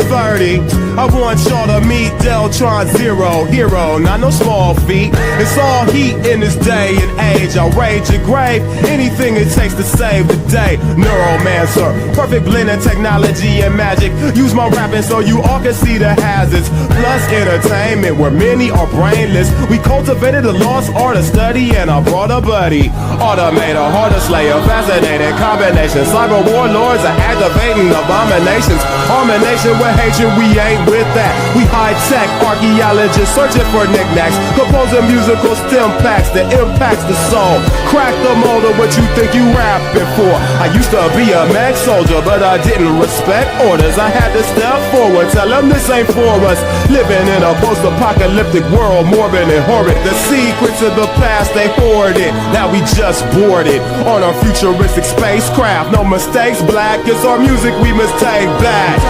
2030, I want y'all to meet Deltron Zero, hero, not no small feat. It's all heat in this day and age. I'll rage your grave, anything it takes to save the day. Neuromancer, perfect blend of technology and magic. Use my rapping so you all can see the hazards. Plus entertainment where many are brainless. We cultivated the lost art of study and I brought a buddy. Automator, harder slayer, fascinating combination. Cyber warlords are activating abominations. Harmonation with hatred, we ain't with that. We high-tech archaeologists searching for knickknacks. Composing musical stem packs that impacts the soul. Crack the mold of what you think you rapping for. I used to be a mag soldier, but I didn't respect orders. I had to step forward, tell them this ain't for us. Living in a post-apocalyptic world, morbid and horrid. The secrets of the past, they hoarded. Now we just boarded on a futuristic spacecraft. No mistakes, black, it's our music we must take back. Yo,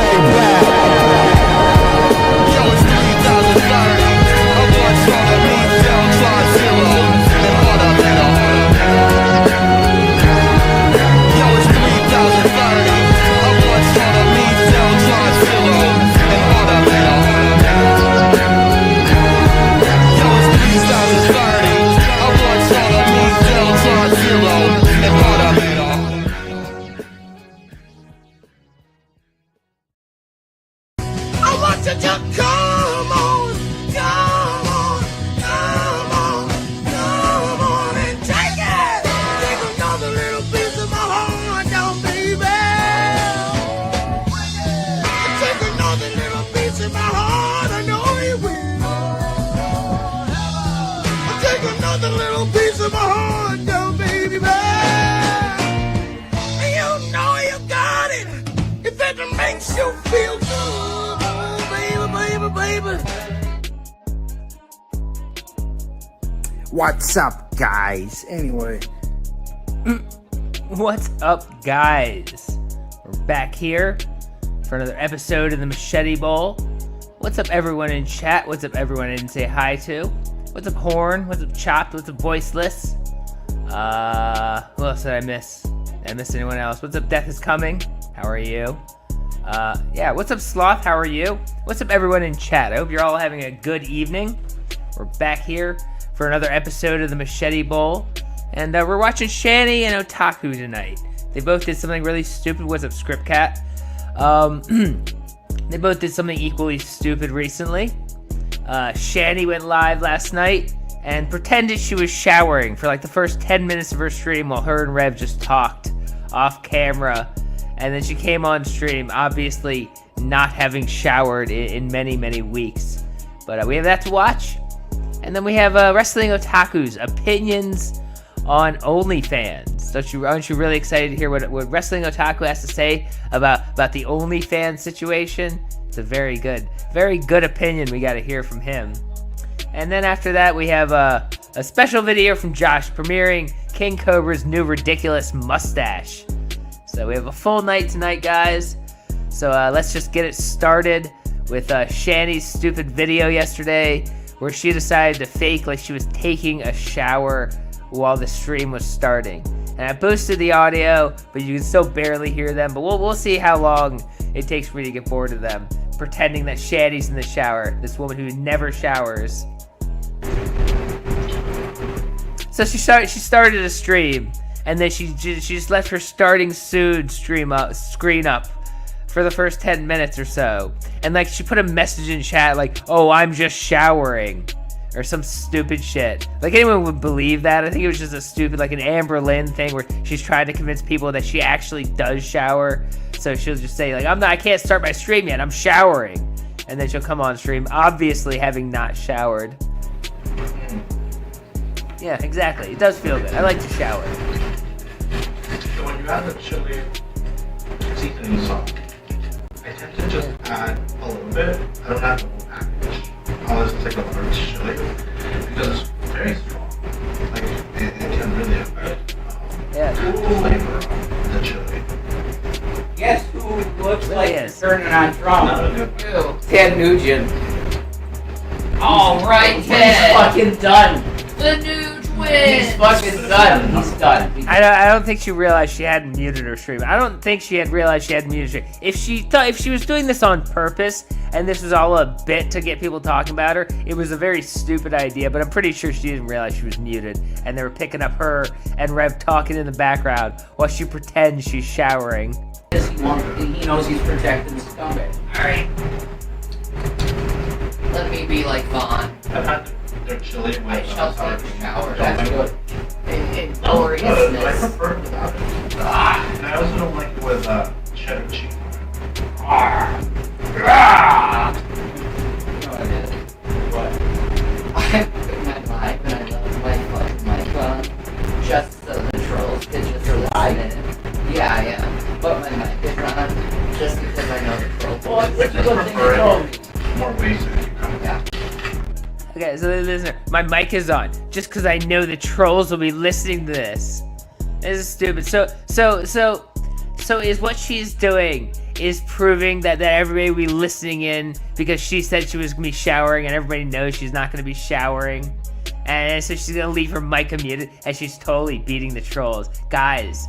it's 2030. I want y'all to meet Deltron Zero and Automator. Yo, it's 3030. I want y'all to meet Deltron Zero and Automator. Yo, it's 3030. I want y'all to meet Deltron Zero and Automator. I want you to come on, come on, come on, come on and take it. Take another little piece of my heart down, baby. Take another little piece of my heart, I know you will. Take another little piece of my heart down, baby. And you know you got it if it makes you feel good. Baby. What's up, guys? Anyway. What's up, guys? We're back here for another episode of the Machete Bowl. What's up, everyone in chat? What's up, everyone I didn't say hi to? What's up, Horn? What's up, Chopped? What's up, Voiceless? Who else did I miss? Did I miss anyone else? What's up, Death is Coming? How are you? Yeah, what's up, Sloth? How are you? What's up, everyone in chat? I hope you're all having a good evening. We're back here for another episode of the Machete Bowl, and we're watching Shanny and Otaku tonight. They both did something really stupid. What's up, Scriptcat? They both did something equally stupid recently. Shanny went live last night and pretended she was showering for like the first 10 minutes of her stream while her and Rev just talked off camera. And then she came on stream, obviously not having showered in many, many weeks. But we have that to watch. And then we have Wrestling Otaku's opinions on OnlyFans. Aren't you really excited to hear what Wrestling Otaku has to say about the OnlyFans situation? It's a very good opinion we got to hear from him. And then after that, we have a special video from Josh premiering King Cobra's new ridiculous mustache. So we have a full night tonight, guys. So let's just get it started with Shanny's stupid video yesterday where she decided to fake like she was taking a shower while the stream was starting. And I boosted the audio, but you can still barely hear them. But we'll see how long it takes for me to get bored of them pretending that Shanny's in the shower. This woman who never showers. So she started a stream. And then she just left her starting soon screen up for the first 10 minutes or so. And like she put a message in chat like, "Oh, I'm just showering," or some stupid shit. Like anyone would believe that. I think it was just a stupid, like an Amber Lynn thing where she's trying to convince people that she actually does shower. So she'll just say like, I can't start my stream yet, I'm showering. And then she'll come on stream, obviously having not showered. Yeah, exactly. It does feel good. I like to shower. So when you add the chili seasoning salt, I tend to just add a little bit. I don't add the whole package. I'll just take a large chili because it's very strong. Like it can really affect the flavor of the chili. Guess who looks like Yes. turning on Trump? Ted Nugent. All right, Ted. Fucking done. The Nuge He's fucking done. He's done. I don't think she realized she hadn't muted her stream. I don't think she had realized she hadn't muted her. If she was doing this on purpose and this was all a bit to get people talking about her, it was a very stupid idea. But I'm pretty sure she didn't realize she was muted, and they were picking up her and Rev talking in the background while she pretends she's showering. He knows he's projecting the scumbag. Alright. Let me be like Vaughn. I've had their chili with I shall take a shower. Don't That's like good. In I gloriousness. prefer it without it. And I also don't like it with cheddar cheese. You know what it is? What? I put my mic and I love my fucking microphone just so the trolls could just listen in. Yeah, I am. But my mic is on just because I know the trolls. Well, it's a good thing you told me. More basic. Yeah. Okay, so listener, my mic is on just because I know the trolls will be listening to this. This is stupid. So is what she's doing is proving that everybody will be listening in because she said she was gonna be showering and everybody knows she's not gonna be showering, and so she's gonna leave her mic unmuted and she's totally beating the trolls. Guys,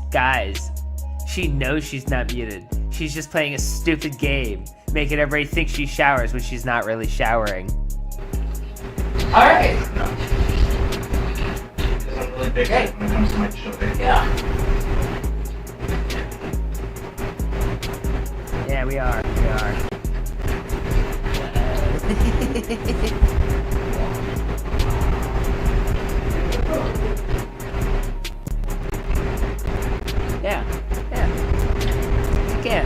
she knows she's not muted. She's just playing a stupid game, making everybody think she showers when she's not really showering. Alright. Because I'm really big when it comes to my chili. Yeah. Yeah, we are. Yeah. She can.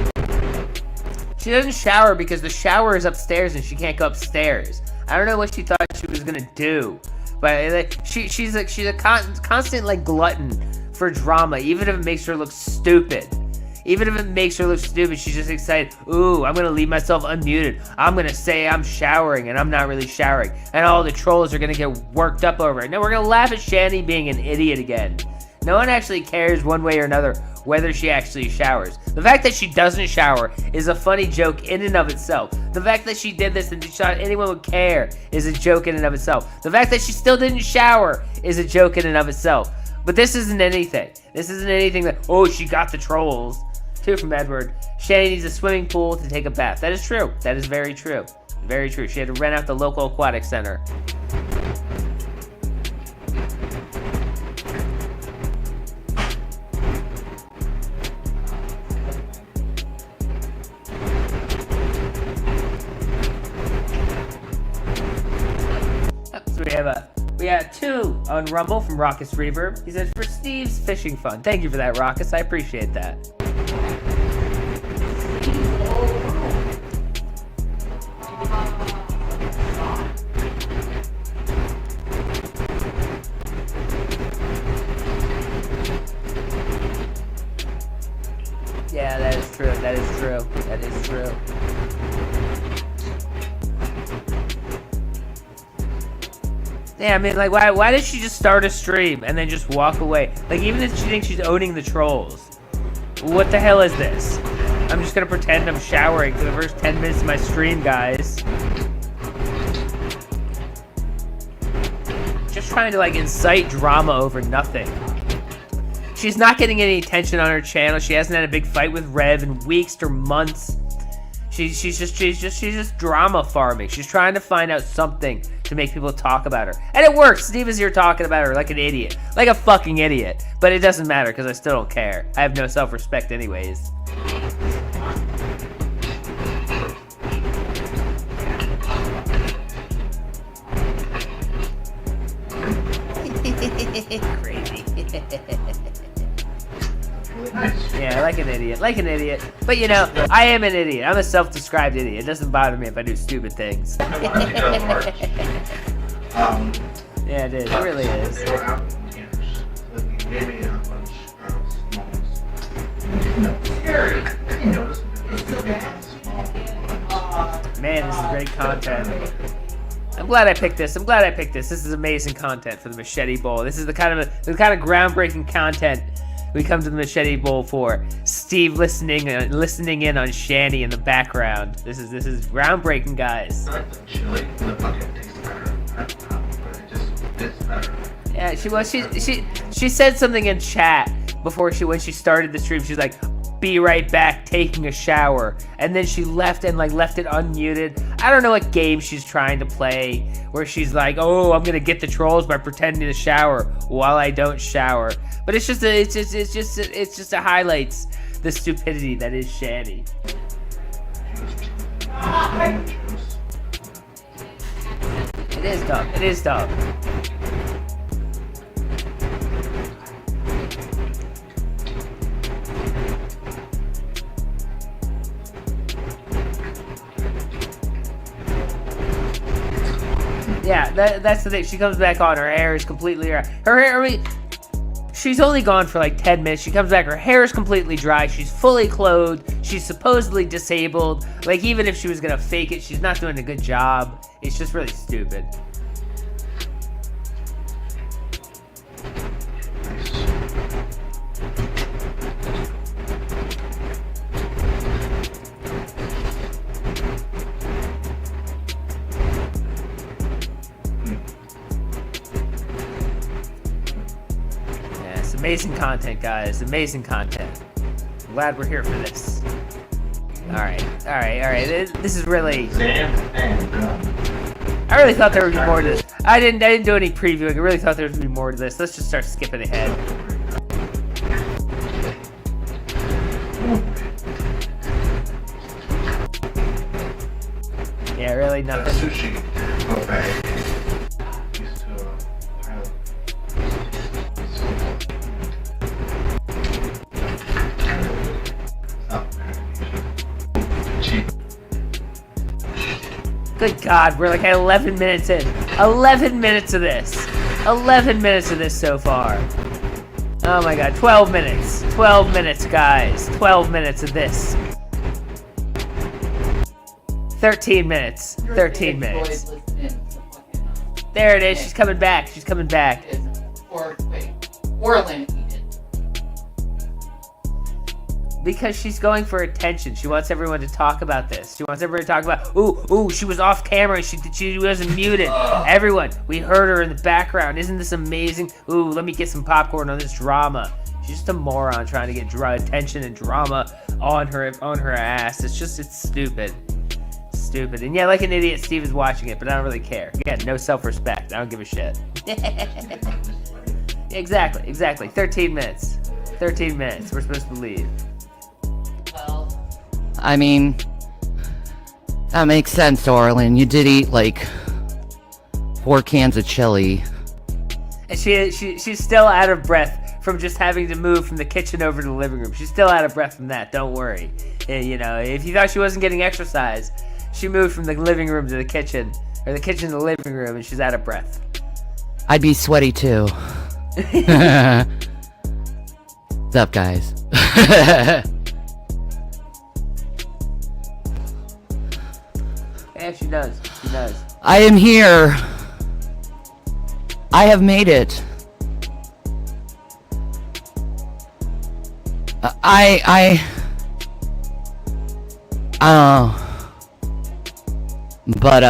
She doesn't shower because the shower is upstairs and she can't go upstairs. I don't know what she thought she was gonna do, but like, she's a constant like glutton for drama, even if it makes her look stupid. She's just excited. Ooh, I'm gonna leave myself unmuted. I'm gonna say I'm showering and I'm not really showering, and all the trolls are gonna get worked up over it. No, we're gonna laugh at Shanny being an idiot again. No one actually cares one way or another whether she actually showers. The fact that she doesn't shower is a funny joke in and of itself. The fact that she did this and she thought anyone would care is a joke in and of itself. The fact that she still didn't shower is a joke in and of itself. But this isn't anything. This isn't anything that, oh, she got the trolls. 2 from Edward. Shanny needs a swimming pool to take a bath. That is true. That is very true. Very true. She had to rent out the local aquatic center. So we have 2 on Rumble from Raucous Reverb. He says, for Steve's fishing fun. Thank you for that, Raucous. I appreciate that. Yeah, that is true. That is true. That is true. Yeah, I mean, like, why does she just start a stream and then just walk away? Like, even if she thinks she's owning the trolls. What the hell is this? I'm just gonna pretend I'm showering for the first 10 minutes of my stream, guys. Just trying to, like, incite drama over nothing. She's not getting any attention on her channel. She hasn't had a big fight with Rev in weeks or months. She's just drama farming. She's trying to find out something to make people talk about her. And it works. Steve is here talking about her like an idiot. Like a fucking idiot. But it doesn't matter because I still don't care. I have no self-respect anyways. Crazy. Nice. Yeah, like an idiot. But you know, I am an idiot. I'm a self-described idiot. It doesn't bother me if I do stupid things. Yeah, Yeah, it is. It really is. They were out in theaters. They gave me a bunch of small. No. Scary. I didn't notice it. Small. Man, this is great content. I'm glad I picked this. This is amazing content for the Machete Bowl. This is the kind of groundbreaking content we come to the Machete Bowl for. Steve listening in on Shanny in the background. This is groundbreaking, guys. I like the chili in the bucket tastes better. I don't know, but it just tastes better. Yeah, she said something in chat before when she started the stream. She's like, "Be right back, taking a shower," and then she left and left it unmuted. I don't know what game she's trying to play where she's like, "Oh, I'm gonna get the trolls by pretending to shower while I don't shower." But it just highlights the stupidity that is Shanny. It is dumb. It is dumb. Yeah, that's the thing. She comes back on. Her hair is completely dry. Her hair, I mean, she's only gone for like 10 minutes. She comes back. Her hair is completely dry. She's fully clothed. She's supposedly disabled. Like, even if she was going to fake it, she's not doing a good job. It's just really stupid. Amazing content, guys. Amazing content. I'm glad we're here for this. Alright. This is really... I really thought there would be more to this. I didn't do any previewing. I really thought there would be more to this. Let's just start skipping ahead. Yeah, really nothing. Sushi. Okay. Good God, we're like at 11 minutes in. 11 minutes of this. 11 minutes of this so far. Oh my God, 12 minutes. 12 minutes, guys. 12 minutes of this. 13 minutes. 13 minutes. There it is. She's coming back. She's coming back. Because she's going for attention. She wants everyone to talk about this. She wants everyone to talk about, ooh, she was off camera. She wasn't muted. Everyone, we heard her in the background. Isn't this amazing? Ooh, let me get some popcorn on this drama. She's just a moron trying to get attention and drama on her ass. It's stupid. Stupid. And yeah, like an idiot, Steve is watching it, but I don't really care. Again, no self-respect. I don't give a shit. Exactly. 13 minutes. 13 minutes. We're supposed to leave. I mean, that makes sense, Orlin. You did eat like 4 cans of chili. And she's still out of breath from just having to move from the kitchen over to the living room. She's still out of breath from that. Don't worry. You know, if you thought she wasn't getting exercise, she moved from the living room to the kitchen, or the kitchen to the living room, and she's out of breath. I'd be sweaty too. What's up, guys? Yeah, she does. She does. I am here. I have made it. But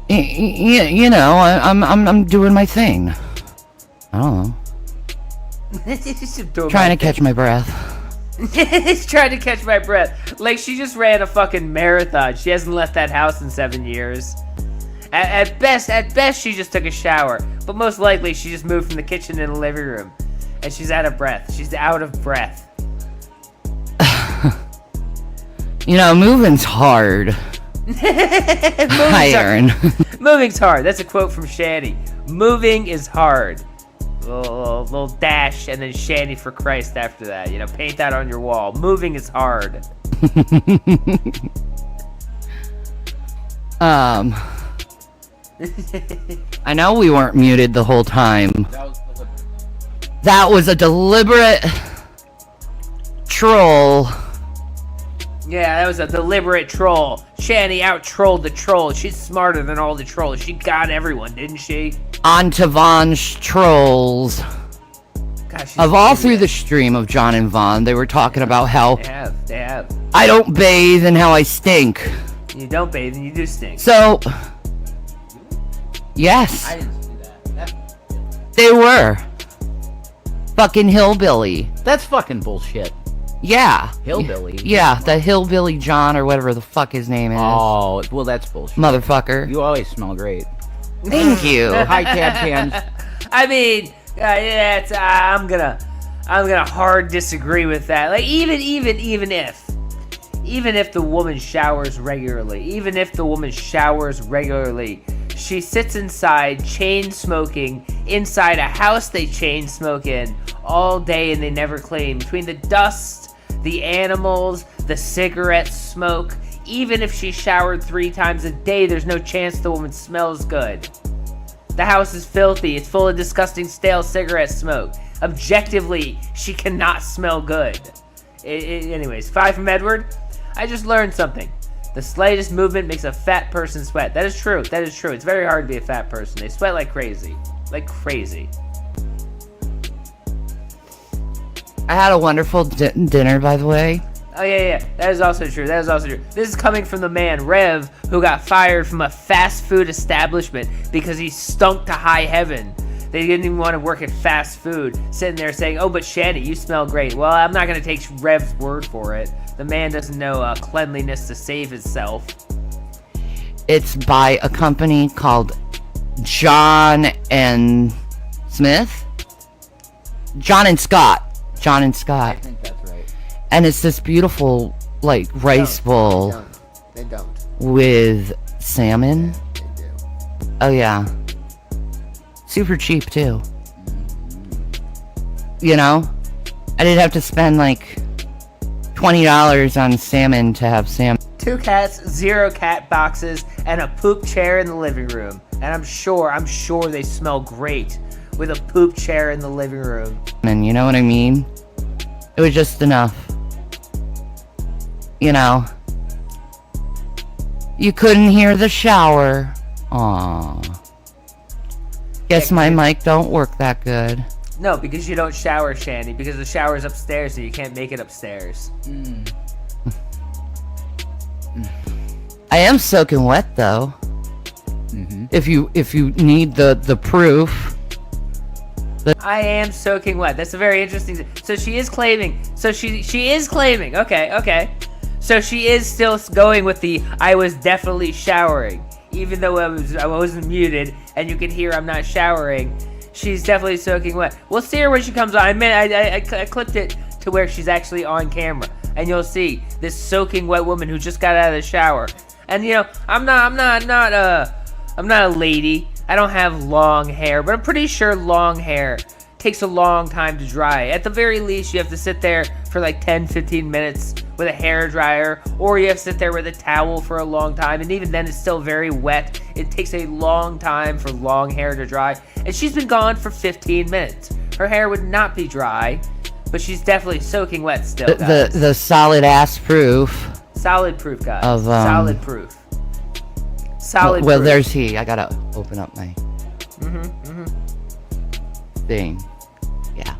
you know, I'm doing my thing. I don't know. Trying to catch my breath. He's trying to catch my breath. Like, she just ran a fucking marathon. She hasn't left that house in 7 years. At best, she just took a shower. But most likely, she just moved from the kitchen to the living room. And she's out of breath. She's out of breath. You know, moving's hard. Hi, Aaron. Moving's hard. That's a quote from Shanny. Moving is hard. Little dash and then Shanny for Christ after that. You know, paint that on your wall. Moving is hard. I know we weren't muted the whole time. That was a deliberate troll. Yeah, that was a deliberate troll. Shanny out-trolled the troll. She's smarter than all the trolls. She got everyone, didn't she? On to Von's trolls. Gosh, of all through the stream of John and Von, they were talking about how They have. I don't bathe and how I stink. You don't bathe and you do stink. So, yes. I didn't see that. They were. Fucking hillbilly. That's fucking bullshit. Yeah. Hillbilly? Yeah, the hillbilly John or whatever the fuck his name is. Oh, well, that's bullshit. Motherfucker. You always smell great. Thank you. Hi, Tab Cams. I mean, yeah, I'm gonna hard disagree with that. Like, even if the woman showers regularly, she sits inside chain smoking inside a house they chain smoke in all day and they never clean. Between the dust, the animals, the cigarette smoke, even if she showered 3 times a day, there's no chance the woman smells good. The house is filthy. It's full of disgusting stale cigarette smoke. Objectively, she cannot smell good. Anyways, 5 from Edward. I just learned something. The slightest movement makes a fat person sweat. That is true. It's very hard to be a fat person. They sweat like crazy. Like crazy. I had a wonderful dinner, by the way. Oh, yeah. That is also true. This is coming from the man, Rev, who got fired from a fast food establishment because he stunk to high heaven. They didn't even want to work at fast food, sitting there saying, oh, but Shanny, you smell great. Well, I'm not going to take Rev's word for it. The man doesn't know cleanliness to save himself. It's by a company called John and Smith? John and Scott. I think that's right. And it's this beautiful, like, rice bowl They don't. with salmon. They do. Oh, yeah. Super cheap, too. You know? I didn't have to spend, like, $20 on salmon to have salmon. 2 cats, 0 cat boxes, and a poop chair in the living room. And I'm sure they smell great with a poop chair in the living room. And you know what I mean? It was just enough. You know? You couldn't hear the shower. Aww. Guess my mic don't work that good. No, because you don't shower, Shanny, because the shower's upstairs and you can't make it upstairs. I am soaking wet, though. Mm-hmm. If you need the proof. I am soaking wet. That's a very interesting. So she is claiming. So she is claiming. Okay. So she is still going with the I was definitely showering, even though I wasn't muted and you can hear I'm not showering. She's definitely soaking wet. We'll see her when she comes on. I clipped it to where she's actually on camera, and you'll see this soaking wet woman who just got out of the shower. And you know, I'm not a lady. I don't have long hair, but I'm pretty sure long hair takes a long time to dry. At the very least, you have to sit there for like 10-15 minutes with a hair dryer, or you have to sit there with a towel for a long time, and even then it's still very wet. It takes a long time for long hair to dry, and she's been gone for 15 minutes. Her hair would not be dry, but she's definitely soaking wet still, guys. The solid ass proof. Solid proof, guys. Of, solid proof. Solid well, proof. there's he. I gotta open up my thing. Yeah.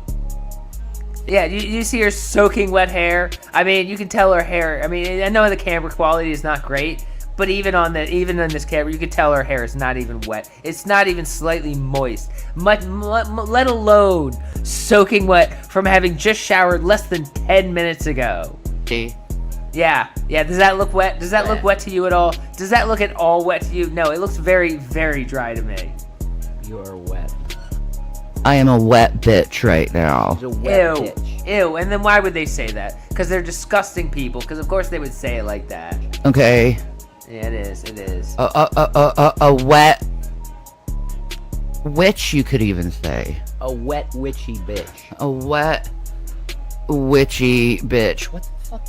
Yeah, you see her soaking wet hair. I mean, you can tell her hair. I mean, I know the camera quality is not great, but even on this camera, you can tell her hair is not even wet. It's not even slightly moist. Let alone soaking wet from having just showered less than 10 minutes ago. See? Yeah. Does that look wet? Does that look wet to you at all? Does that look at all wet to you? No, it looks very, very dry to me. You are wet. I am a wet bitch right now. He's a wet bitch. Ew. And then why would they say that? Because they're disgusting people. Because of course they would say it like that. Okay. Yeah, it is. A wet witch, you could even say. A wet witchy bitch. A wet witchy bitch. What the fuck?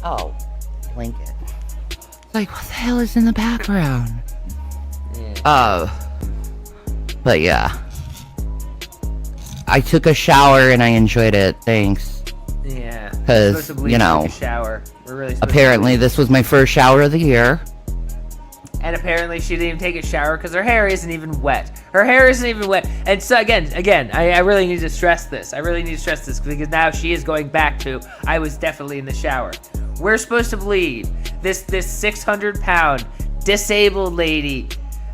Oh, blanket. Like, what the hell is in the background? Yeah. But yeah. I took a shower and I enjoyed it. Thanks. Yeah. Because, you know, take a shower. We're really apparently this was my first shower of the year. And apparently she didn't even take a shower because her hair isn't even wet. Her hair isn't even wet. And so again, I really need to stress this. Because now she is going back to, I was definitely in the shower. We're supposed to believe this 600-pound disabled lady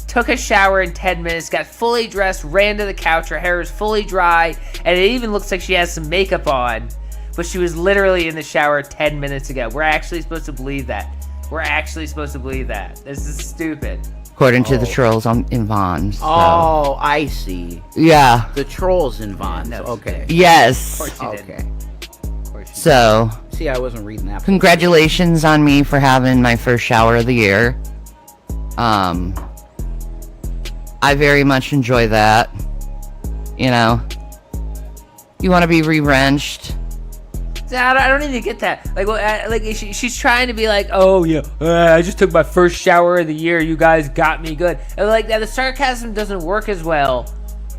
took a shower in 10 minutes, got fully dressed, ran to the couch, her hair was fully dry, and it even looks like she has some makeup on, but she was literally in the shower 10 minutes ago. We're actually supposed to believe that. We're actually supposed to believe that. This is stupid. According to the trolls in Vaughn's. So. Oh, I see. Yeah. The trolls in Vaughn's. No, Okay. Yes. Of course you did. Okay. Of course you did. So, See, I wasn't reading that. congratulations on me for having my first shower of the year. I very much enjoy that. You know, you want to be re-wrenched. I don't even get that. Like she's trying to be like, oh yeah, I just took my first shower of the year. You guys got me good. And like that, the sarcasm doesn't work as well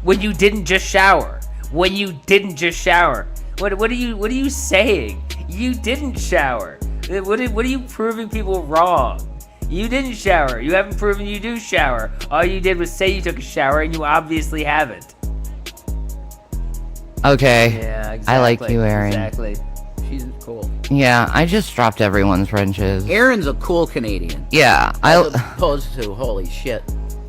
when you didn't just shower. When you didn't just shower. What are you saying? You didn't shower. What are you proving people wrong? You didn't shower. You haven't proven you do shower. All you did was say you took a shower, and you obviously haven't. Okay. Yeah, exactly. I like you, Aaron. Exactly. She's cool. Yeah, I just dropped everyone's wrenches. Aaron's a cool Canadian. Yeah, As opposed to holy shit.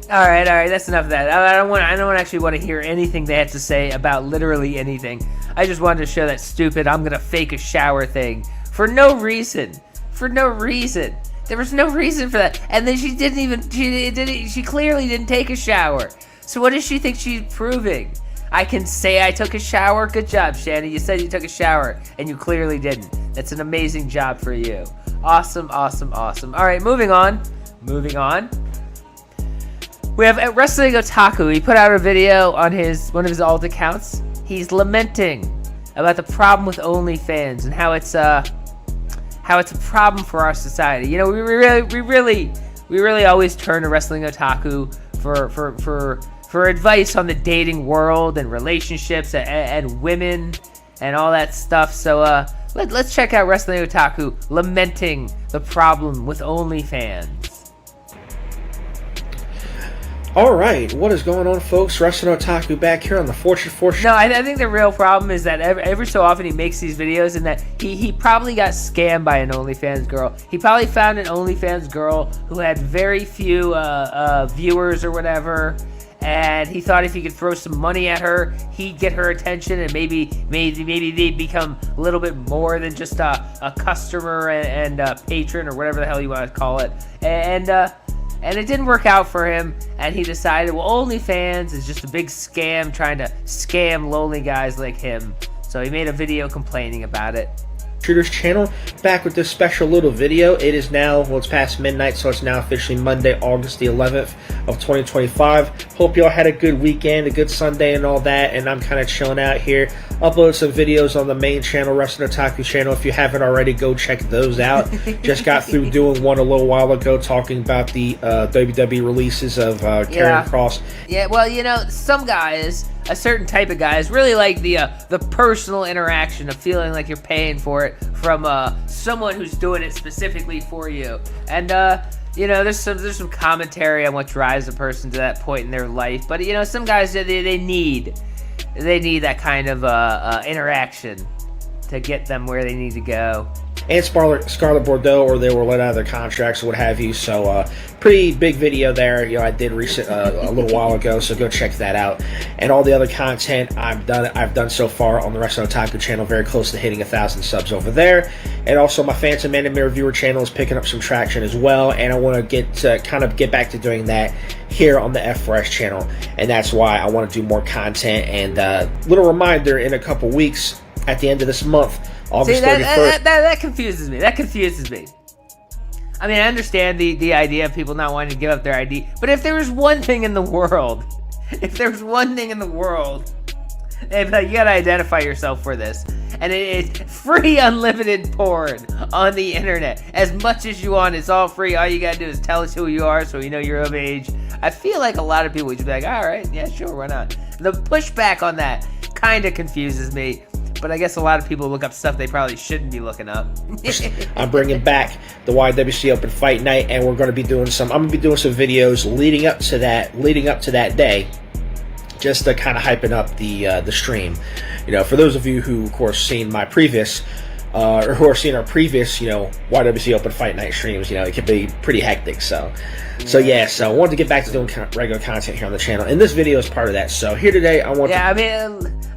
All right. That's enough of that. I don't actually want to hear anything they have to say about literally anything. I just wanted to show that stupid I'm gonna fake a shower thing for no reason. For no reason. There was no reason for that. And then she clearly didn't take a shower. So what does she think she's proving? I can say I took a shower. Good job, Shanny. You said you took a shower, and you clearly didn't. That's an amazing job for you. Awesome, awesome, awesome. All right, moving on. We have Wrestling Otaku. He put out a video on one of his alt accounts. He's lamenting about the problem with OnlyFans and how it's a problem for our society. You know, we really always turn to Wrestling Otaku for advice on the dating world and relationships and women and all that stuff. So let's check out Wrestling Otaku lamenting the problem with OnlyFans. Alright, what is going on, folks? Wrestling Otaku back here on the Fortune. No, I think the real problem is that every so often he makes these videos and that he probably got scammed by an OnlyFans girl. He probably found an OnlyFans girl who had very few viewers or whatever, and he thought if he could throw some money at her, he'd get her attention, and maybe they'd become a little bit more than just a customer and a patron or whatever the hell you want to call it. And it didn't work out for him, and he decided, well, OnlyFans is just a big scam trying to scam lonely guys like him. So he made a video complaining about it. Intruders channel, back with this special little video. It is now, well, it's past midnight, so it's now officially Monday, August the 11th of 2025. Hope y'all had a good weekend, a good Sunday and all that, and I'm kind of chilling out here. Upload some videos on the main channel, Wrestling Otaku channel. If you haven't already, go check those out. Just got through doing one a little while ago, talking about the WWE releases of Karrion Kross. Yeah, well, you know, some guys, a certain type of guys, really like the personal interaction of feeling like you're paying for it from someone who's doing it specifically for you. And you know, there's some commentary on what drives a person to that point in their life. But you know, some guys they need that kind of interaction to get them where they need to go. And Scarlett Bordeaux, or they were let out of their contracts or what have you. So pretty big video there. You know, I did a little while ago, so go check that out. And all the other content I've done so far on the Wrestling Otaku channel, very close to hitting 1,000 subs over there. And also my Phantom Anime Reviewer channel is picking up some traction as well. And I want to get back to doing that here on the F4S channel. And that's why I want to do more content. And little reminder, in a couple weeks, at the end of this month, August 31st. That confuses me. That confuses me. I mean, I understand the idea of people not wanting to give up their ID, but if there was one thing in the world, you gotta identify yourself for this. And it's free unlimited porn on the internet. As much as you want, it's all free. All you gotta do is tell us who you are so we know you're of age. I feel like a lot of people would just be like, alright, yeah, sure, why not? The pushback on that kinda confuses me. But I guess a lot of people look up stuff they probably shouldn't be looking up. I'm bringing back the YWC Open Fight Night, and I'm going to be doing some videos leading up to that day, just to kind of hyping up the stream. You know, for those of you who, of course, seen my previous or who are seeing our previous, YWC Open Fight Night streams, it can be pretty hectic. So I wanted to get back to doing regular content here on the channel, and this video is part of that. So here today, I want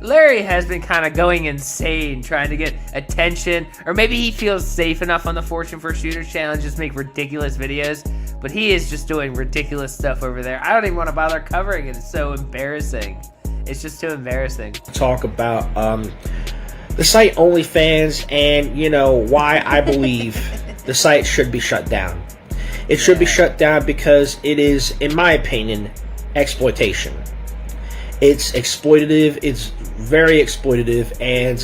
Larry has been kind of going insane trying to get attention, or maybe he feels safe enough on the Fortune for Shooters channel to just make ridiculous videos, but he is just doing ridiculous stuff over there. I don't even want to bother covering it. It's so embarrassing. It's just too embarrassing. Talk about the site OnlyFans and, why I believe the site should be shut down. It should be shut down because it is, in my opinion, exploitation. It's exploitative. It's very exploitative. And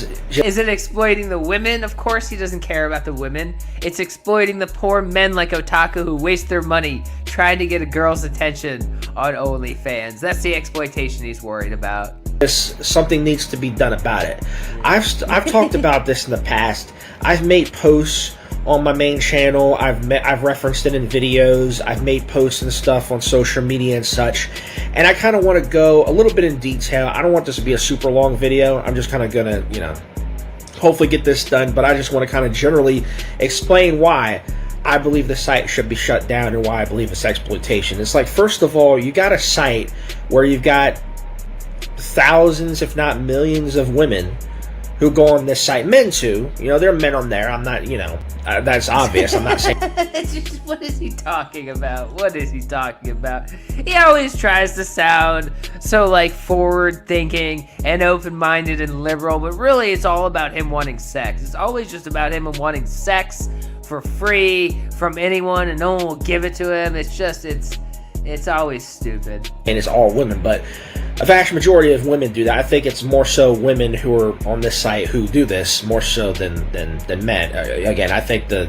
is it exploiting the women? Of course he doesn't care about the women. It's exploiting the poor men like Otaku who waste their money trying to get a girl's attention on OnlyFans. That's the exploitation he's worried about. Something needs to be done about it. I've talked about this in the past. I've made posts on my main channel. I've referenced it in videos. I've made posts and stuff on social media and such. And I kind of want to go a little bit in detail. I don't want this to be a super long video. I'm just kind of gonna, hopefully get this done. But I just want to kind of generally explain why I believe the site should be shut down and why I believe it's exploitation. It's like, first of all, you got a site where you've got thousands, if not millions, of women who go on this site. Men too. There are men on there. I'm not, that's obvious. I'm not saying. What is he talking about? What is he talking about? He always tries to sound so, forward-thinking and open-minded and liberal, but really it's all about him wanting sex. It's always just about him wanting sex for free from anyone, and no one will give it to him. It's always stupid. And it's all women, but a vast majority of women do that. I think it's more so women who are on this site who do this more so than men. Again, I think I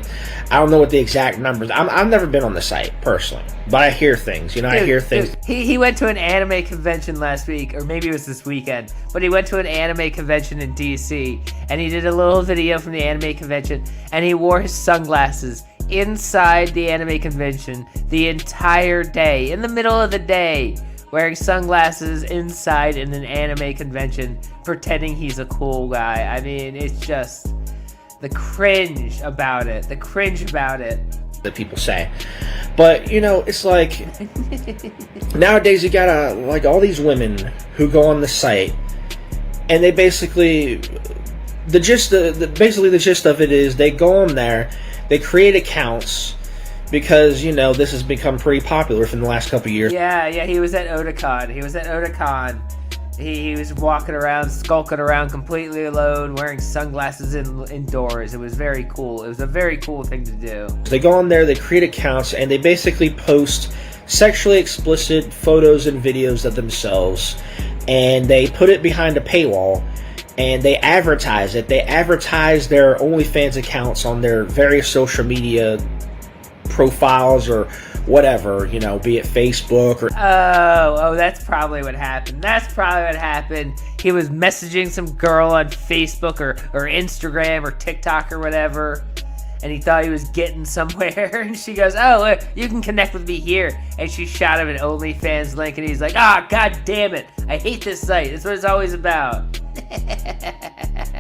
don't know what the exact numbers. I've never been on the site personally, but I hear things. I hear things. He went to an anime convention last week, or maybe it was this weekend, but he went to an anime convention in DC, and he did a little video from the anime convention, and he wore his sunglasses inside the anime convention the entire day, in the middle of the day, wearing sunglasses inside in an anime convention, pretending he's a cool guy. I mean, it's just the cringe about it. That people say. But, it's like, nowadays you got all these women who go on the site, and they basically, the gist of it is they go on there, they create accounts, because, this has become pretty popular from the last couple of years. Yeah, he was at Otaku. He was walking around, skulking around completely alone, wearing sunglasses indoors. It was very cool. It was a very cool thing to do. They go on there, they create accounts, and they basically post sexually explicit photos and videos of themselves, and they put it behind a paywall, and they advertise it. They advertise their OnlyFans accounts on their various social media profiles or whatever, be it Facebook or... Oh, that's probably what happened. He was messaging some girl on Facebook or Instagram or TikTok or whatever, and he thought he was getting somewhere, and she goes, "Oh, you can connect with me here," and she shot him an OnlyFans link, and he's like, God damn it, I hate this site. That's what it's always about.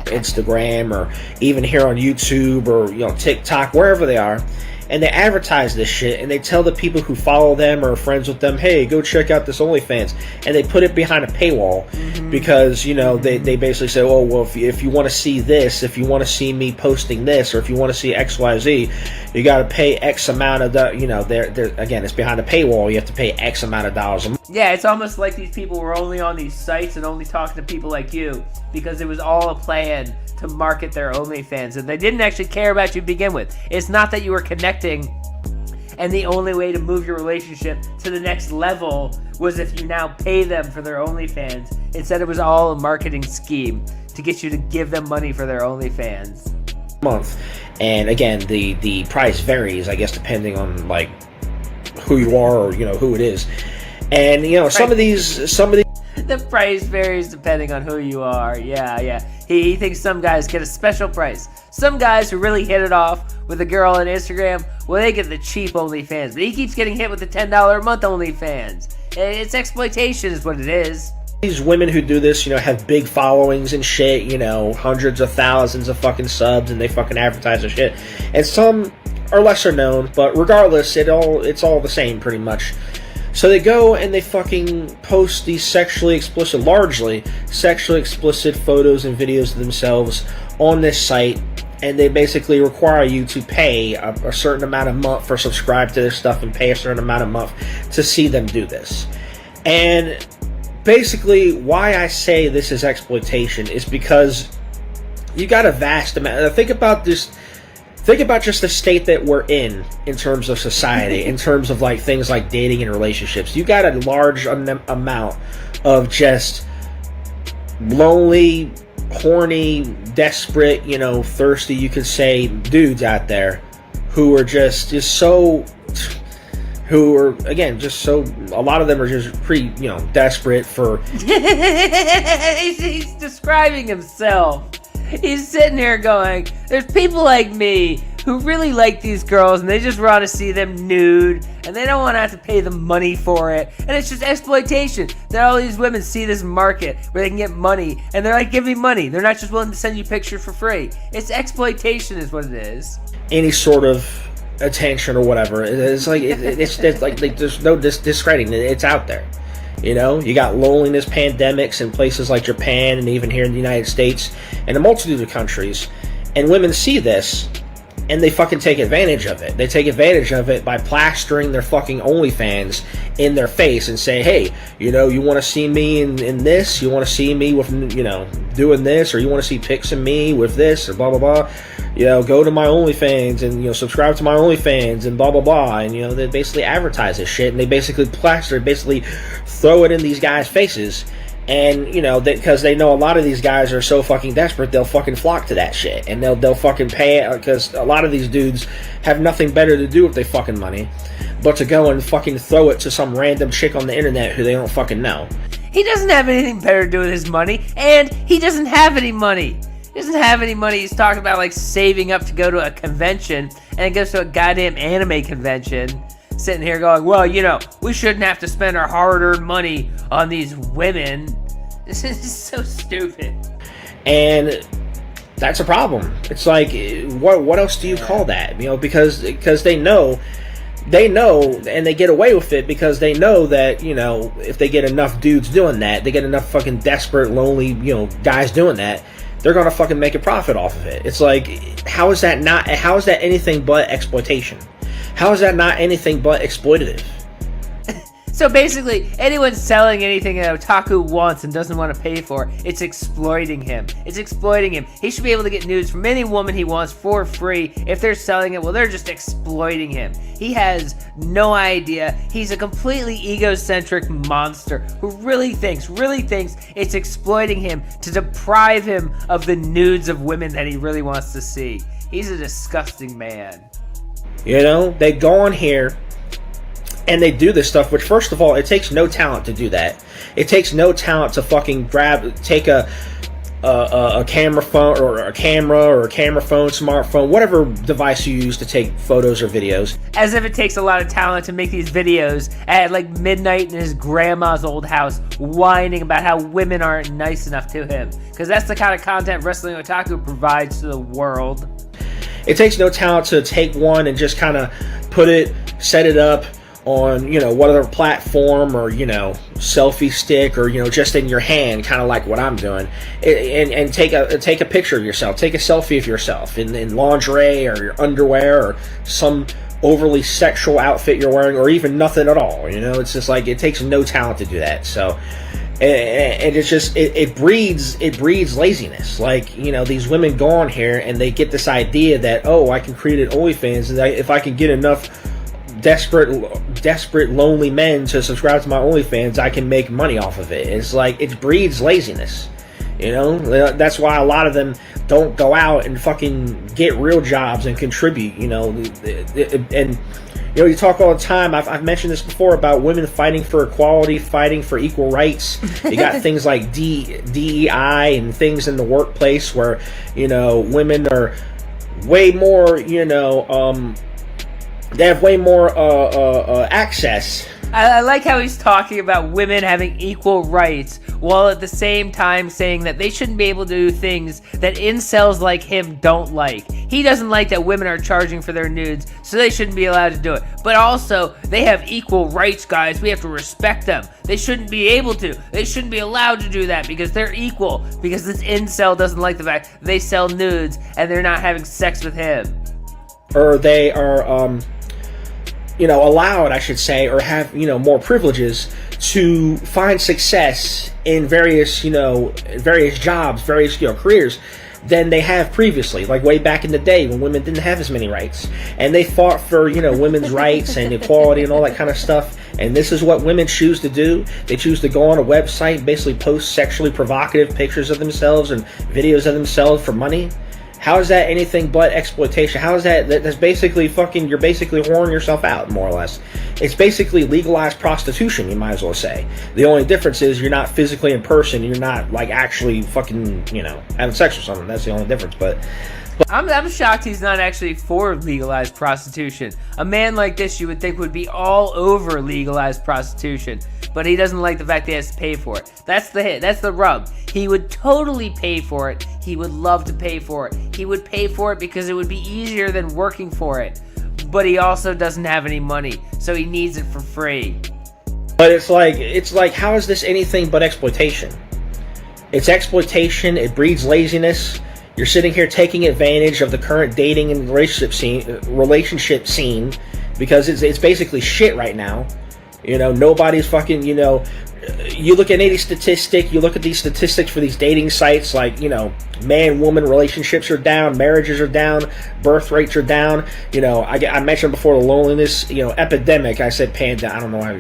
Instagram, or even here on YouTube, or TikTok, wherever they are, and they advertise this shit, and they tell the people who follow them or are friends with them, hey, go check out this OnlyFans, and they put it behind a paywall, because they basically say, oh, well, if you want to see this, if you want to see me posting this, or if you want to see XYZ, you got to pay X amount of again, it's behind a paywall. You have to pay X amount of dollars a month. Yeah, it's almost like these people were only on these sites and only talking to people like you, because it was all a plan to market their OnlyFans, and they didn't actually care about you to begin with. It's not that you were connecting, and the only way to move your relationship to the next level was if you now pay them for their OnlyFans. Instead, it was all a marketing scheme to get you to give them money for their OnlyFans. Month. And again, the price varies, I guess, depending on who you are or who it is. And some of these the price varies depending on who you are. Yeah. He thinks some guys get a special price. Some guys who really hit it off with a girl on Instagram, well, they get the cheap OnlyFans. But he keeps getting hit with the $10 a month OnlyFans. It's exploitation is what it is. these women who do this, have big followings and shit, hundreds of thousands of fucking subs, and they fucking advertise their shit. And some are lesser known, but regardless, it's all the same pretty much. So they go and they fucking post these largely sexually explicit photos and videos of themselves on this site, and they basically require you to pay a certain amount a month or subscribe to their stuff and pay a certain amount a month to see them do this. And basically, why I say this is exploitation is because you got a vast amount. Think about this. Think about just the state that we're in terms of society, in terms of like things like dating and relationships. You got a large amount of just lonely, horny, desperate, thirsty, you could say, dudes out there who are just so. Who are, again, just so, a lot of them are just pretty, desperate for... He's describing himself. He's sitting here going, there's people like me who really like these girls and they just want to see them nude and they don't want to have to pay them money for it. And it's just exploitation. That all these women see this market where they can get money and they're like, give me money. They're not just willing to send you pictures for free. It's exploitation is what it is. Any sort of attention or whatever. It's like it's like there's no discrediting it. It's out there. You got loneliness pandemics in places like Japan and even here in the United States and a multitude of countries, and women see this and they fucking take advantage of it. They take advantage of it by plastering their fucking OnlyFans in their face and say, hey, you want to see me in this? You want to see me with, doing this? Or you want to see pics of me with this? Or blah, blah, blah. Go to my OnlyFans and, subscribe to my OnlyFans and blah, blah, blah. And, they basically advertise this shit and they basically basically throw it in these guys' faces. And, because they know a lot of these guys are so fucking desperate, they'll fucking flock to that shit. And they'll fucking pay it, because a lot of these dudes have nothing better to do with their fucking money but to go and fucking throw it to some random chick on the internet who they don't fucking know. He doesn't have anything better to do with his money, and he doesn't have any money. He doesn't have any money. He's talking about, like, saving up to go to a convention, and he goes to a goddamn anime convention, sitting here going, well, we shouldn't have to spend our hard-earned money on these women. This is so stupid. And that's a problem. It's like, what else do you call that? Because they know, and they get away with it because they know that, if they get enough dudes doing that, they get enough fucking desperate, lonely, guys doing that, they're gonna fucking make a profit off of it. It's like, how is that anything but exploitation? How is that not anything but exploitative? So basically, anyone selling anything that Otaku wants and doesn't want to pay for, it's exploiting him. It's exploiting him. He should be able to get nudes from any woman he wants for free. If they're selling it, well, they're just exploiting him. He has no idea. He's a completely egocentric monster who really thinks it's exploiting him to deprive him of the nudes of women that he really wants to see. He's a disgusting man. They go on here and they do this stuff, which, first of all, it takes no talent to do that. It takes no talent to fucking take a camera phone or a camera phone, smartphone, whatever device you use to take photos or videos. As if it takes a lot of talent to make these videos at like midnight in his grandma's old house, whining about how women aren't nice enough to him. Because that's the kind of content Wrestling Otaku provides to the world. It takes no talent to take one and just kind of set it up on, whatever platform or, selfie stick or, just in your hand, kind of like what I'm doing, and take a picture of yourself, take a selfie of yourself in lingerie or your underwear or some overly sexual outfit you're wearing, or even nothing at all. It's just like, it takes no talent to do that. So, and it's just, it breeds laziness. Like, these women go on here and they get this idea that, oh, I can create an OnlyFans, and if I can get enough desperate lonely men to subscribe to my OnlyFans, I can make money off of it. It's like, it breeds laziness. That's why a lot of them don't go out and fucking get real jobs and contribute. And you talk all the time. I've mentioned this before about women fighting for equality, fighting for equal rights. You got things like DEI and things in the workplace where women are way more they have way more access I like how he's talking about women having equal rights while at the same time saying that they shouldn't be able to do things that incels like him don't like. He doesn't like that women are charging for their nudes, so they shouldn't be allowed to do it. But also, they have equal rights, guys. We have to respect them. They shouldn't be able to. They shouldn't be allowed to do that because they're equal. Because this incel doesn't like the fact they sell nudes and they're not having sex with him. Or they are, allowed, I should say, or have, more privileges to find success in various, various jobs, various, careers than they have previously, like way back in the day when women didn't have as many rights. And they fought for, women's rights and equality and all that kind of stuff. And this is what women choose to do. They choose to go on a website, basically post sexually provocative pictures of themselves and videos of themselves for money. How is that anything but exploitation? How is that's basically you're basically whoring yourself out, more or less. It's basically legalized prostitution, you might as well say. The only difference is you're not physically in person, you're not, actually having sex or something. That's the only difference, but I'm shocked he's not actually for legalized prostitution. A man like this you would think would be all over legalized prostitution, but he doesn't like the fact that he has to pay for it. That's the hit. That's the rub. He would totally pay for it. He would love to pay for it. He would pay for it because it would be easier than working for it. But he also doesn't have any money, so he needs it for free. But it's like, how is this anything but exploitation? It's exploitation. It breeds laziness. You're sitting here taking advantage of the current dating and relationship scene because it's basically shit right now. Nobody's fucking, you look at any statistic, you look at these statistics for these dating sites, like, man-woman relationships are down, marriages are down, birth rates are down. I mentioned before the loneliness, epidemic. I said pandemic, I don't know how,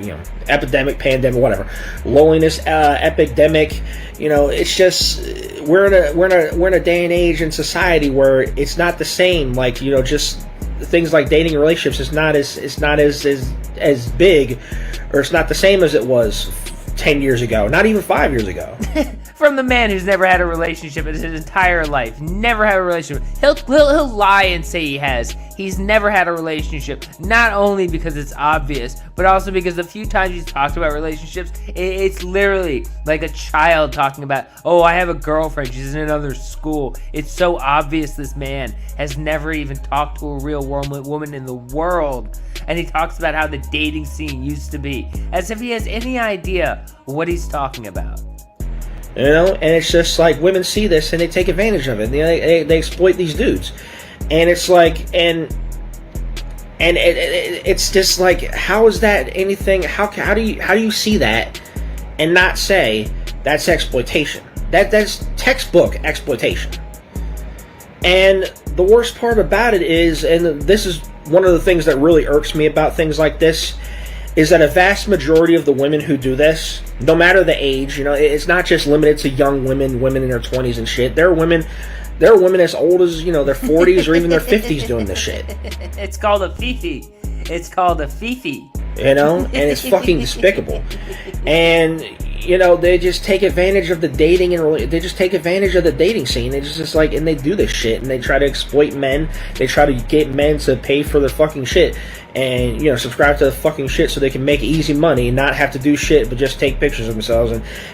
epidemic, pandemic, whatever. Loneliness, epidemic. It's just we're in a day and age in society where it's not the same. Just things like dating and relationships is not as big, or it's not the same as it was 10 years ago, not even 5 years ago. From the man who's never had a relationship in his entire life, never had a relationship. He'll lie and say he has. He's never had a relationship, not only because it's obvious, but also because the few times he's talked about relationships, it's literally like a child talking about, oh, I have a girlfriend, she's in another school. It's so obvious this man has never even talked to a real woman in the world. And he talks about how the dating scene used to be, as if he has any idea what he's talking about. And it's just like women see this and they take advantage of it. They exploit these dudes, and it's like, and it's just like, how is that anything? How do you see that and not say that's exploitation? That's textbook exploitation. And the worst part about it is, and this is one of the things that really irks me about things like this, is that a vast majority of the women who do this, no matter the age, it's not just limited to young women in their 20s and shit. There are women as old as, their 40s or even their 50s doing this shit. It's called a fifi. It's called a fifi. And it's fucking despicable. And, they just take advantage of the dating and they just take advantage of the dating scene. It's just like, and they do this shit and they try to exploit men. They try to get men to pay for their fucking shit and, subscribe to the fucking shit so they can make easy money and not have to do shit but just take pictures of themselves.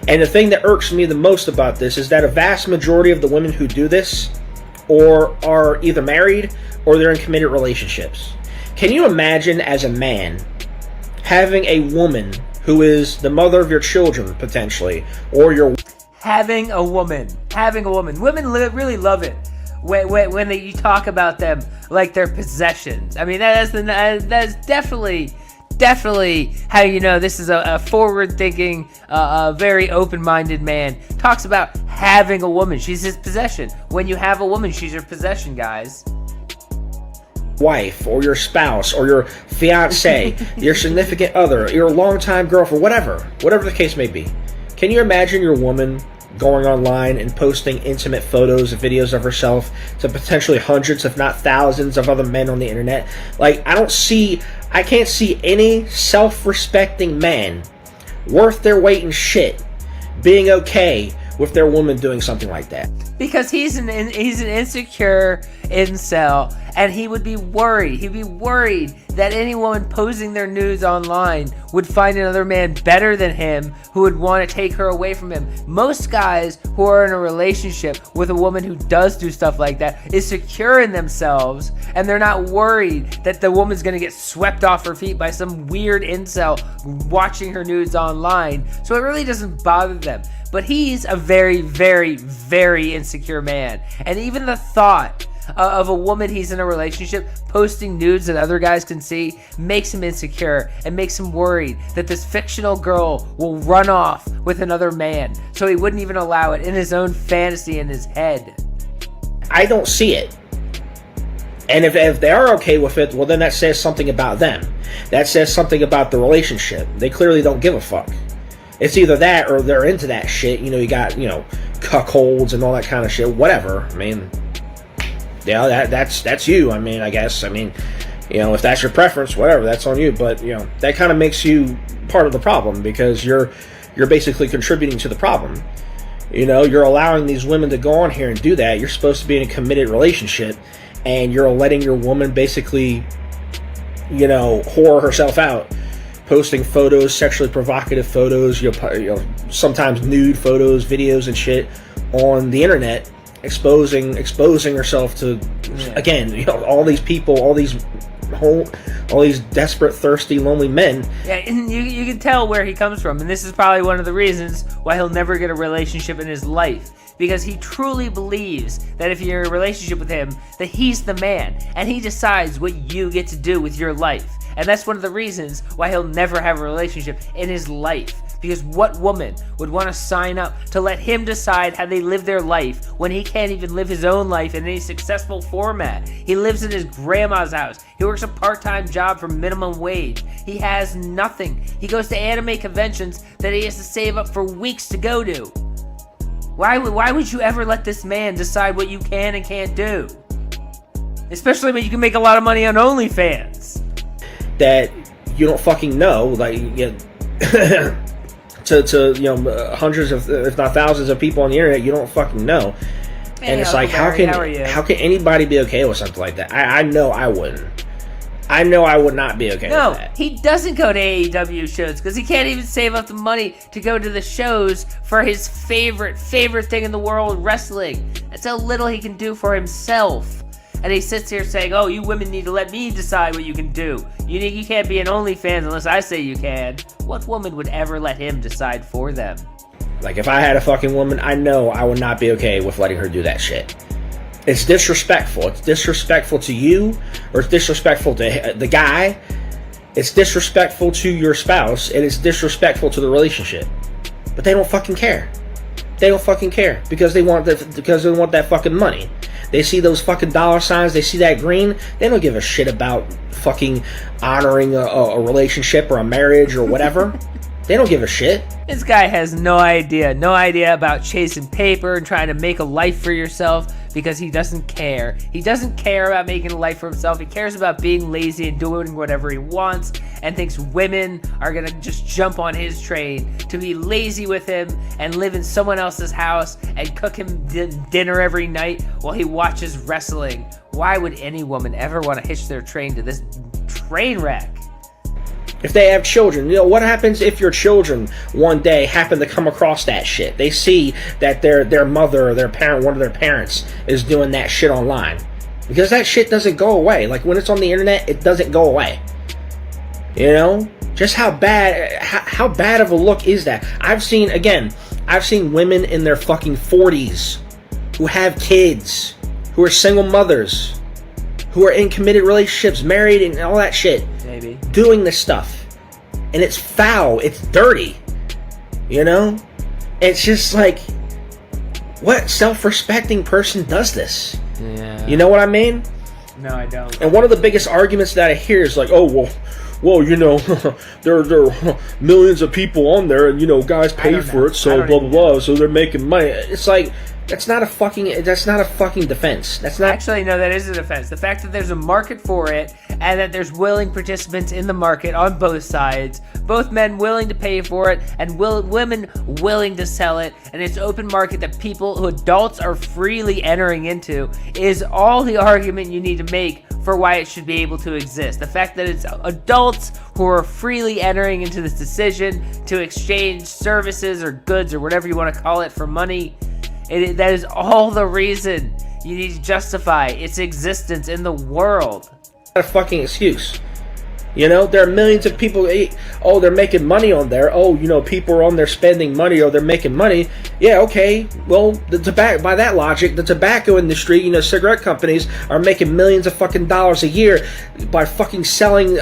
And the thing that irks me the most about this is that a vast majority of the women who do this or are either married or they're in committed relationships. Can you imagine, as a man, having a woman who is the mother of your children, potentially, or your... Having a woman. Women really love it when you talk about them like they're possessions. I mean, that's definitely how you know this is a forward-thinking, very open-minded man. Talks about having a woman. She's his possession. When you have a woman, she's your possession, guys. Wife or your spouse or your fiance, your significant other, your longtime girlfriend, whatever the case may be. Can you imagine your woman going online and posting intimate photos and videos of herself to potentially hundreds, if not thousands, of other men on the internet? Like, I can't see any self-respecting man worth their weight in shit being okay with their woman doing something like that. Because he's an insecure incel, And he would be worried. He'd be worried that any woman posting their nudes online would find another man better than him who would want to take her away from him. Most guys who are in a relationship with a woman who does do stuff like that is secure in themselves, and they're not worried that the woman's going to get swept off her feet by some weird incel watching her nudes online. So it really doesn't bother them. But he's a very, very, very insecure man. And even the thought of a woman he's in a relationship posting nudes that other guys can see makes him insecure and makes him worried that this fictional girl will run off with another man, so he wouldn't even allow it in his own fantasy in his head. I don't see it. And if they are okay with it, well, then that says something about them. That says something about the relationship. They clearly don't give a fuck. It's either that or they're into that shit. You know, you got, cuckolds and all that kind of shit. Whatever. I mean, yeah, that's you. I mean, I guess. I mean, if that's your preference, whatever, that's on you. But, that kind of makes you part of the problem, because you're basically contributing to the problem. You're allowing these women to go on here and do that. You're supposed to be in a committed relationship, and you're letting your woman basically, whore herself out, posting photos, sexually provocative photos, sometimes nude photos, videos and shit on the internet, exposing herself to, again, all these people, all these desperate, thirsty, lonely men. Yeah, and you can tell where he comes from, and this is probably one of the reasons why he'll never get a relationship in his life. Because he truly believes that if you're in a relationship with him, that he's the man, and he decides what you get to do with your life. And that's one of the reasons why he'll never have a relationship in his life. Because what woman would want to sign up to let him decide how they live their life when he can't even live his own life in any successful format? He lives in his grandma's house. He works a part-time job for minimum wage. He has nothing. He goes to anime conventions that he has to save up for weeks to go to. Why would you ever let this man decide what you can and can't do? Especially when you can make a lot of money on OnlyFans. That you don't fucking know, like, to hundreds of, if not thousands of people on the internet, you don't fucking know. Hey, and it's like, how can anybody be okay with something like that? I know I wouldn't. I know I would not be okay with that. No, he doesn't go to AEW shows because he can't even save up the money to go to the shows for his favorite thing in the world, wrestling. That's how little he can do for himself. And he sits here saying, oh, you women need to let me decide what you can do. You can't be an OnlyFans unless I say you can. What woman would ever let him decide for them? Like, if I had a fucking woman, I know I would not be okay with letting her do that shit. It's disrespectful. It's disrespectful to you, or it's disrespectful to the guy. It's disrespectful to your spouse, and it's disrespectful to the relationship. But they don't fucking care. They don't fucking care because they want that fucking money. They see those fucking dollar signs. They see that green. They don't give a shit about fucking honoring a relationship or a marriage or whatever. They don't give a shit. This guy has no idea about chasing paper and trying to make a life for yourself, because he doesn't care. He doesn't care about making a life for himself. He cares about being lazy and doing whatever he wants, and thinks women are gonna just jump on his train to be lazy with him and live in someone else's house and cook him dinner every night while he watches wrestling. Why would any woman ever want to hitch their train to this train wreck? If they have children, what happens if your children one day happen to come across that shit? They see that their mother or their parent, one of their parents, is doing that shit online. Because that shit doesn't go away. Like, when it's on the internet, it doesn't go away. Just how bad of a look is that? I've seen women in their fucking 40s who have kids, who are single mothers, who are in committed relationships, married, and all that shit. Maybe. Doing this stuff. And it's foul. It's dirty. It's just like, what self-respecting person does this? Yeah. You know what I mean? No, I don't. And one of the biggest arguments that I hear is like, oh, well, there are millions of people on there, and, guys pay for it, so blah, blah, blah, so they're making money. It's like, that's not a fucking defense. That's not... Actually, no, that is a defense. The fact that there's a market for it, and that there's willing participants in the market on both sides, both men willing to pay for it, and women willing to sell it, and it's open market that adults are freely entering into, is all the argument you need to make for why it should be able to exist. The fact that it's adults who are freely entering into this decision to exchange services or goods or whatever you want to call it for money, that is all the reason you need to justify its existence in the world. Not a fucking excuse. You know, there are millions of people. Oh, they're making money on there. Oh, you know, people are on there spending money. Oh, they're making money. Yeah, okay. Well, by that logic, the tobacco industry, you know, cigarette companies are making millions of fucking dollars a year by fucking selling,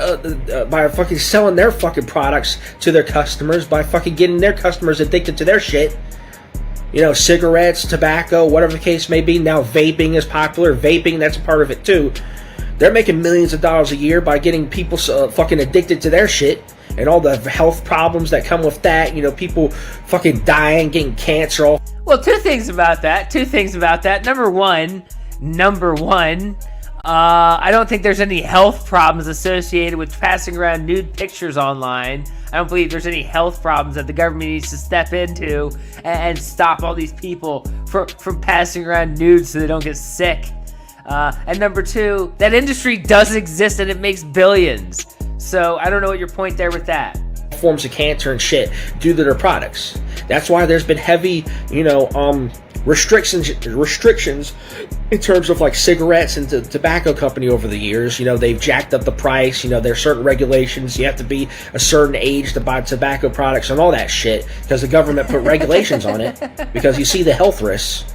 selling their fucking products to their customers, by fucking getting their customers addicted to their shit. You know, cigarettes, tobacco, whatever the case may be. Now vaping is popular. Vaping, that's part of it too. They're making millions of dollars a year by getting people fucking addicted to their shit and all the health problems that come with that. You know, people fucking dying, getting cancer. Well, two things about that. Number one, I don't think there's any health problems associated with passing around nude pictures online. I don't believe there's any health problems that the government needs to step into and stop all these people from passing around nudes so they don't get sick. And number two, that industry does exist and it makes billions. So I don't know what your point there with that. Forms of cancer and shit due to their products. That's why there's been heavy, you know, restrictions in terms of like cigarettes and tobacco company over the years. You know, they've jacked up the price. You know, there's certain regulations. You have to be a certain age to buy tobacco products and all that shit because the government put regulations on it because you see the health risks.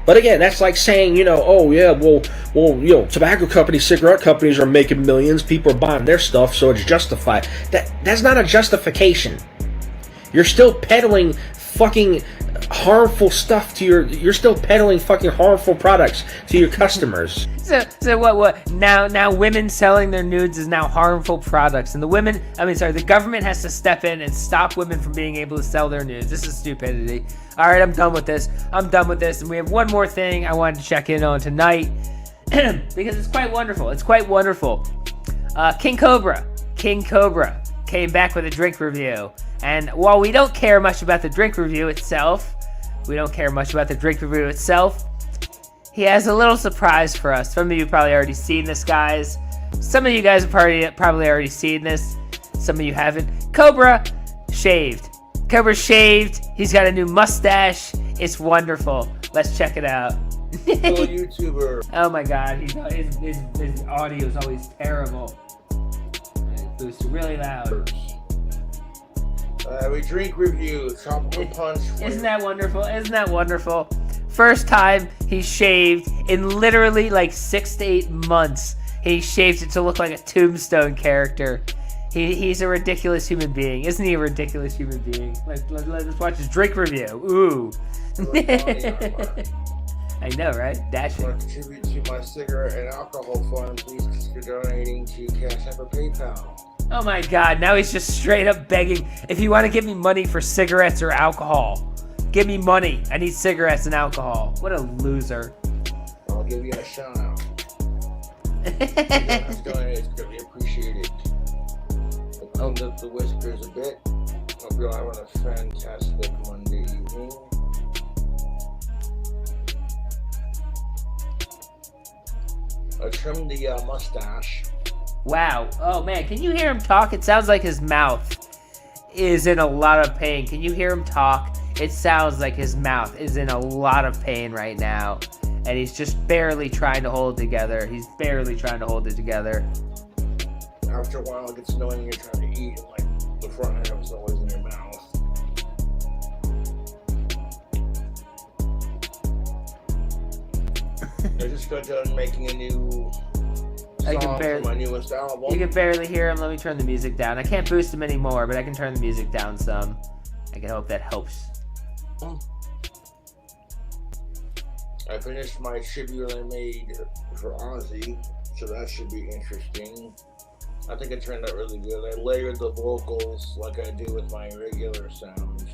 But again, that's like saying, you know, oh yeah, well, you know, tobacco companies, cigarette companies are making millions. People are buying their stuff, so it's justified. That's not a justification. You're still peddling fucking harmful stuff to you're still peddling fucking harmful products to your customers. So what now women selling their nudes is now harmful products, and the government has to step in and stop women from being able to sell their nudes. This is stupidity. All right, I'm done with this, and we have one more thing I wanted to check in on tonight because it's quite wonderful. King Cobra came back with a drink review. And while we don't care much about the drink review itself, he has a little surprise for us. Some of you probably already seen this, guys. Some of you guys have probably already seen this. Some of you haven't. Cobra shaved. He's got a new mustache. It's wonderful. Let's check it out. Hello, YouTuber. Oh my god, his audio is always terrible. It's really loud. We drink review, tropical punch. Isn't that wonderful? First time he shaved in literally like 6 to 8 months. He shaved it to look like a Tombstone character. He's a ridiculous human being. Isn't he a ridiculous human being? Let's watch his drink review. Ooh. I know, right? Dashing. Want to contribute to my cigarette and alcohol fund, please consider donating to Cash App or PayPal. Oh my god, now he's just straight up begging. If you want to give me money for cigarettes or alcohol, give me money. I need cigarettes and alcohol. What a loser. I'll give you a shout out. It's going to be appreciated. I cleaned up the whiskers a bit. Hope you're having a fantastic Monday evening. I trimmed the mustache. Wow. Oh man, can you hear him talk? It sounds like his mouth is in a lot of pain. Can you hear him talk? It sounds like his mouth is in a lot of pain right now. And he's just barely trying to hold it together. After a while, it gets annoying. You're trying to eat, and like the front half is always in your mouth. I just got done making a new song for my newest album. You can barely hear him. Let me turn the music down. I can't boost him anymore, but I can turn the music down some. I can hope that helps. I finished my tribute I made for Ozzy, so that should be interesting. I think it turned out really good. I layered the vocals like I do with my regular sounds.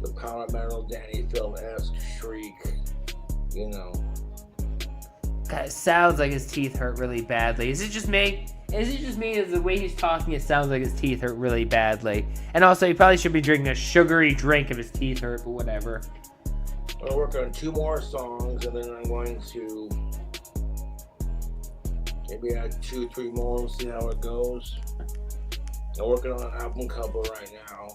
The power metal Danny Phil-esque shriek, you know. God, it sounds like his teeth hurt really badly. Is it just me? As the way he's talking, it sounds like his teeth hurt really badly. And also, he probably should be drinking a sugary drink if his teeth hurt, but whatever. I'm going to work on 2 more songs, and then I'm going to Maybe add 2-3 more and see how it goes. I'm working on an album cover right now.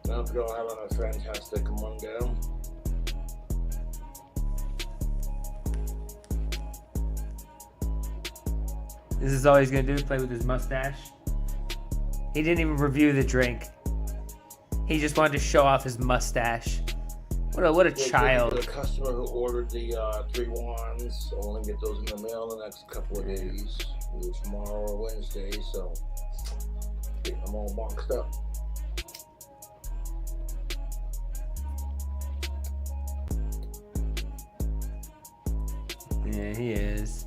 I hope you're all having a fantastic Monday. This is all he's gonna do, play with his mustache. He didn't even review the drink. He just wanted to show off his mustache. What a child. The customer who ordered the 3 wands, I'm gonna get those in the mail in the next couple of days, either tomorrow or Wednesday. So I'm all boxed up. Yeah, he is.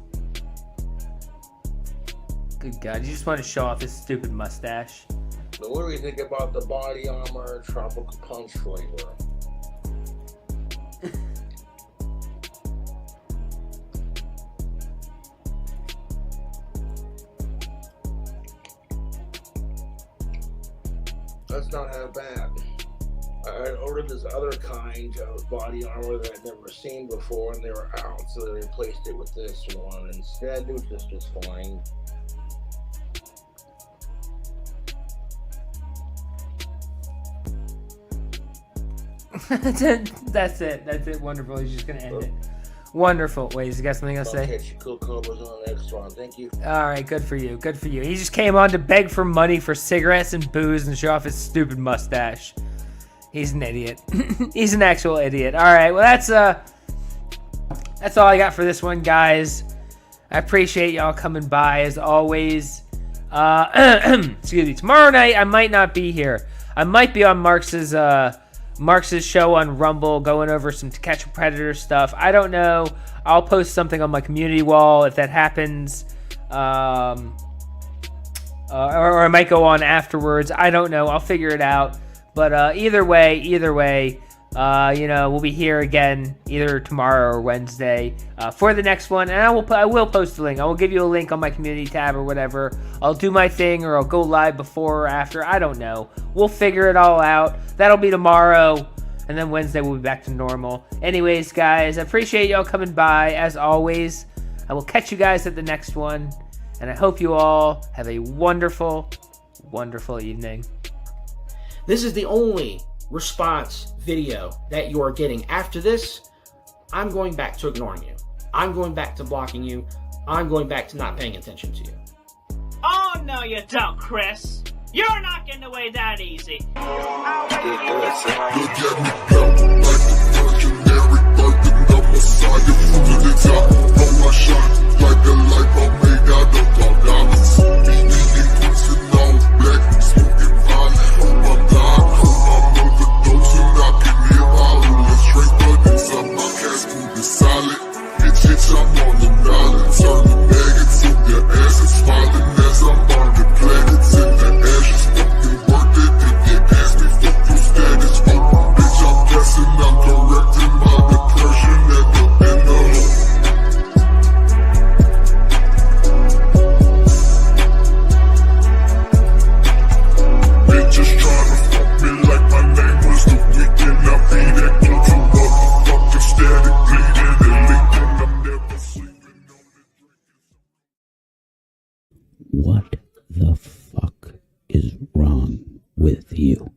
Good God, you just want to show off his stupid mustache. But what do we think about the body armor tropical punch flavor? That's not half bad. I ordered this other kind of body armor that I'd never seen before, and they were out, so they replaced it with this one instead, which is just fine. That's it. Wonderful. He's just gonna end it. Wonderful. Wait, has he got something else to say? Okay, cool Cobras on the next one. Thank you. All right, good for you. Good for you. He just came on to beg for money for cigarettes and booze and show off his stupid mustache. He's an idiot. He's an actual idiot. All right, well that's all I got for this one, guys. I appreciate y'all coming by as always. Excuse me. Tomorrow night I might not be here. I might be on Marx's show on Rumble, going over some To Catch a Predator stuff. I don't know. I'll post something on my community wall if that happens. Or I might go on afterwards. I don't know. I'll figure it out. But either way, we'll be here again either tomorrow or Wednesday for the next one. And I will post a link. I will give you a link on my community tab or whatever. I'll do my thing, or I'll go live before or after. I don't know. We'll figure it all out. That'll be tomorrow. And then Wednesday we'll be back to normal. Anyways, guys, I appreciate y'all coming by. As always, I will catch you guys at the next one. And I hope you all have a wonderful, wonderful evening. This is the only response video that you are getting. After this, I'm going back to ignoring you. I'm going back to blocking you. I'm going back to not paying attention to you. Oh, no you don't, Chris. You're not getting away that easy. What the fuck is wrong with you?